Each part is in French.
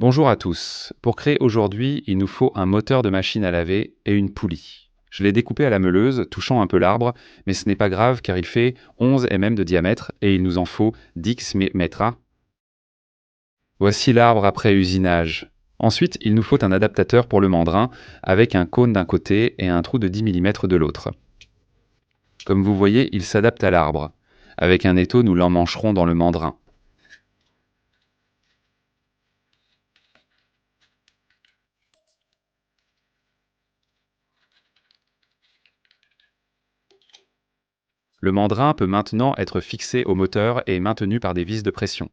Bonjour à tous. Pour créer aujourd'hui, il nous faut un moteur de machine à laver et une poulie. Je l'ai découpé à la meuleuse, touchant un peu l'arbre, mais ce n'est pas grave car il fait 11 mm de diamètre et il nous en faut 10 mm. Voici l'arbre après usinage. Ensuite, il nous faut un adaptateur pour le mandrin avec un cône d'un côté et un trou de 10 mm de l'autre. Comme vous voyez, il s'adapte à l'arbre. Avec un étau, nous l'emmancherons dans le mandrin. Le mandrin peut maintenant être fixé au moteur et maintenu par des vis de pression.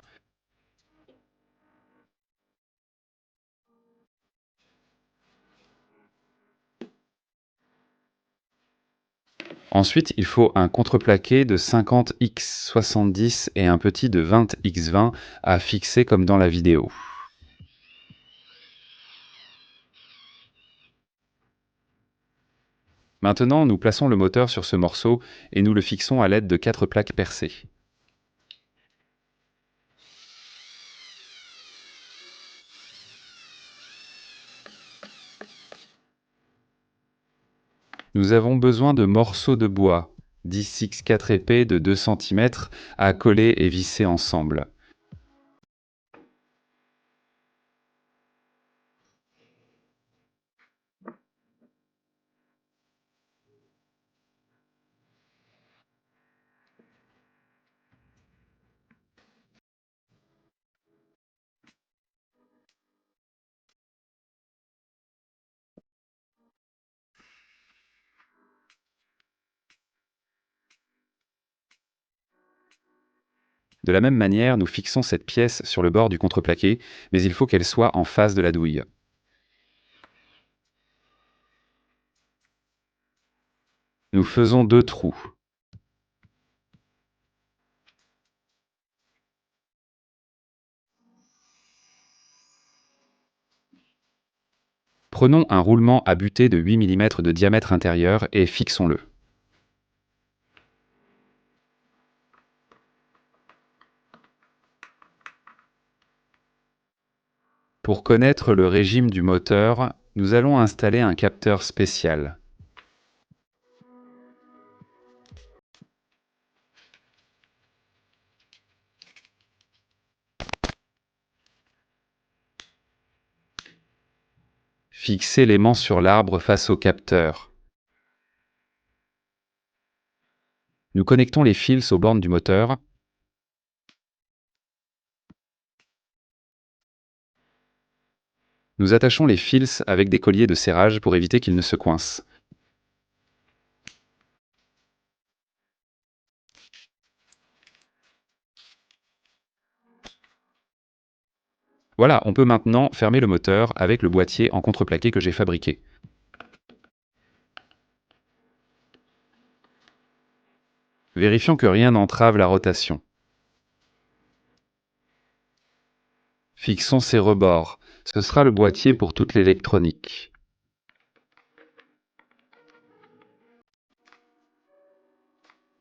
Ensuite, il faut un contreplaqué de 50x70 et un petit de 20x20 à fixer comme dans la vidéo. Maintenant, nous plaçons le moteur sur ce morceau et nous le fixons à l'aide de 4 plaques percées. Nous avons besoin de morceaux de bois, 10x4 épais de 2 cm à coller et visser ensemble. De la même manière, nous fixons cette pièce sur le bord du contreplaqué, mais il faut qu'elle soit en face de la douille. Nous faisons 2 trous. Prenons un roulement à butée de 8 mm de diamètre intérieur et fixons-le. Pour connaître le régime du moteur, nous allons installer un capteur spécial. Fixez l'aimant sur l'arbre face au capteur. Nous connectons les fils aux bornes du moteur. Nous attachons les fils avec des colliers de serrage pour éviter qu'ils ne se coincent. Voilà, on peut maintenant fermer le moteur avec le boîtier en contreplaqué que j'ai fabriqué. Vérifions que rien n'entrave la rotation. Fixons ses rebords. Ce sera le boîtier pour toute l'électronique.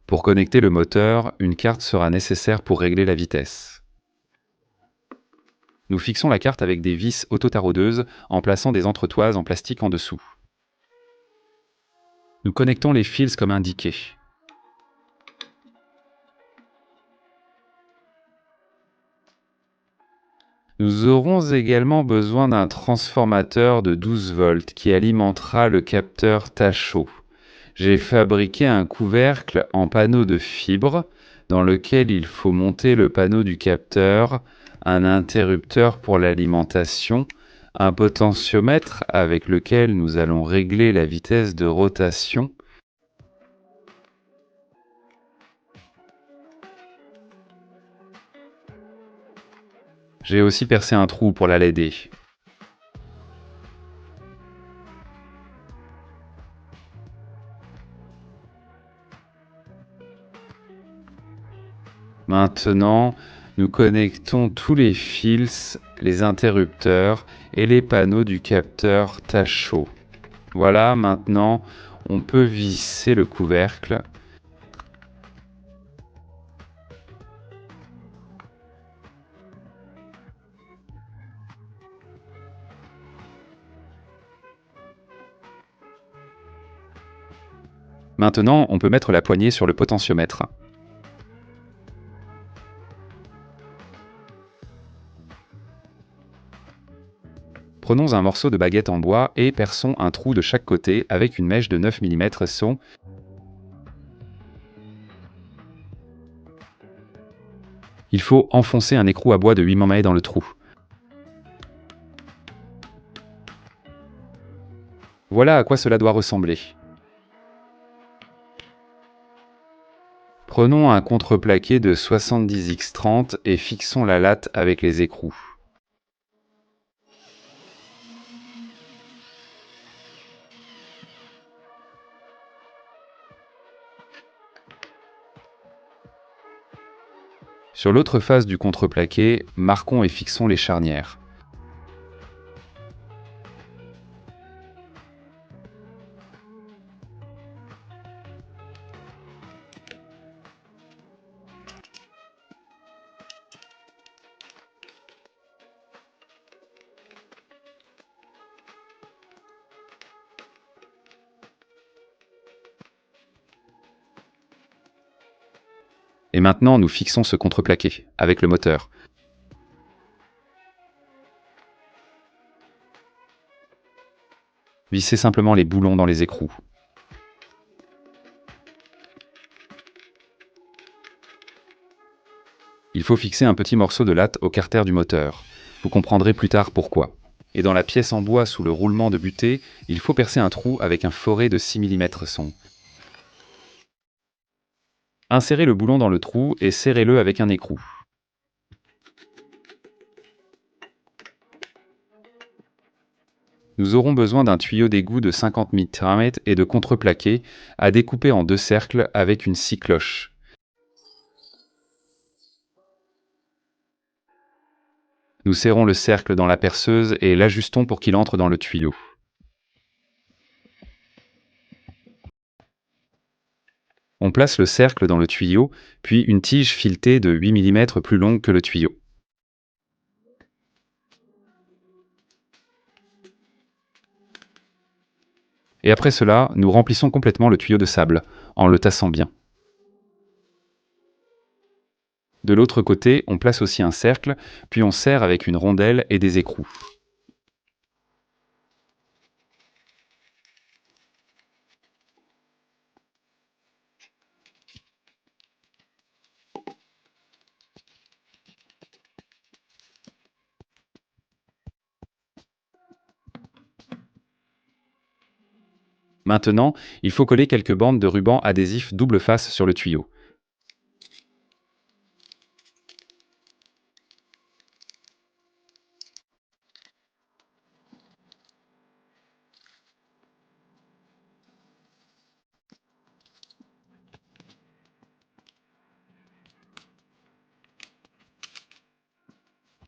Pour connecter le moteur, une carte sera nécessaire pour régler la vitesse. Nous fixons la carte avec des vis autotaraudeuses en plaçant des entretoises en plastique en dessous. Nous connectons les fils comme indiqué. Nous aurons également besoin d'un transformateur de 12 volts qui alimentera le capteur Tacho. J'ai fabriqué un couvercle en panneau de fibre dans lequel il faut monter le panneau du capteur, un interrupteur pour l'alimentation, un potentiomètre avec lequel nous allons régler la vitesse de rotation. J'ai aussi percé un trou pour la LED. Maintenant, nous connectons tous les fils, les interrupteurs et les panneaux du capteur Tacho. Voilà, maintenant, on peut visser le couvercle. Maintenant, on peut mettre la poignée sur le potentiomètre. Prenons un morceau de baguette en bois et perçons un trou de chaque côté avec une mèche de 9 mm son. Il faut enfoncer un écrou à bois de 8 mm dans le trou. Voilà à quoi cela doit ressembler. Prenons un contreplaqué de 70x30 et fixons la latte avec les écrous. Sur l'autre face du contreplaqué, marquons et fixons les charnières. Et maintenant, nous fixons ce contreplaqué avec le moteur. Vissez simplement les boulons dans les écrous. Il faut fixer un petit morceau de latte au carter du moteur. Vous comprendrez plus tard pourquoi. Et dans la pièce en bois sous le roulement de butée, il faut percer un trou avec un foret de 6 mm son. Insérez le boulon dans le trou et serrez-le avec un écrou. Nous aurons besoin d'un tuyau d'égout de 50 mm et de contreplaqué à découper en 2 cercles avec une scie cloche. Nous serrons le cercle dans la perceuse et l'ajustons pour qu'il entre dans le tuyau. On place le cercle dans le tuyau, puis une tige filetée de 8 mm plus longue que le tuyau. Et après cela, nous remplissons complètement le tuyau de sable, en le tassant bien. De l'autre côté, on place aussi un cercle, puis on serre avec une rondelle et des écrous. Maintenant, il faut coller quelques bandes de ruban adhésif double face sur le tuyau.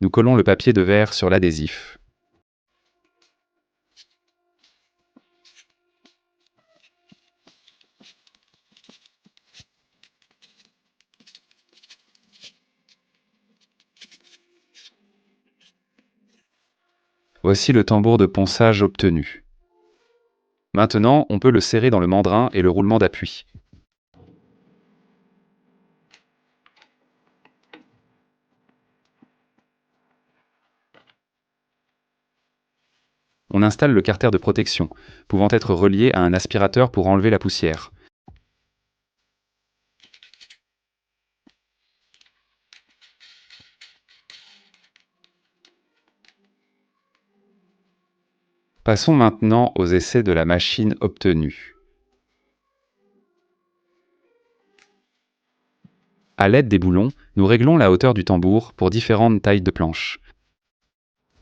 Nous collons le papier de verre sur l'adhésif. Voici le tambour de ponçage obtenu. Maintenant, on peut le serrer dans le mandrin et le roulement d'appui. On installe le carter de protection, pouvant être relié à un aspirateur pour enlever la poussière. Passons maintenant aux essais de la machine obtenue. À l'aide des boulons, nous réglons la hauteur du tambour pour différentes tailles de planches.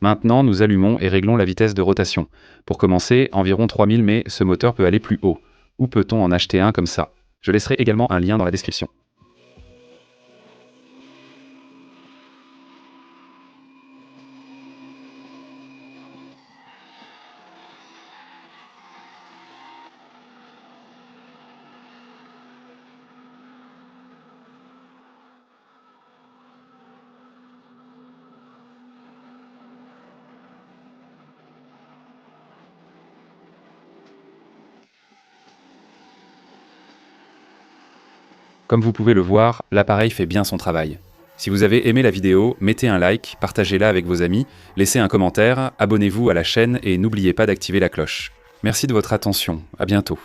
Maintenant, nous allumons et réglons la vitesse de rotation. Pour commencer, environ 3000, mais ce moteur peut aller plus haut. Où peut-on en acheter un comme ça? Je laisserai également un lien dans la description. Comme vous pouvez le voir, l'appareil fait bien son travail. Si vous avez aimé la vidéo, mettez un like, partagez-la avec vos amis, laissez un commentaire, abonnez-vous à la chaîne et n'oubliez pas d'activer la cloche. Merci de votre attention, à bientôt.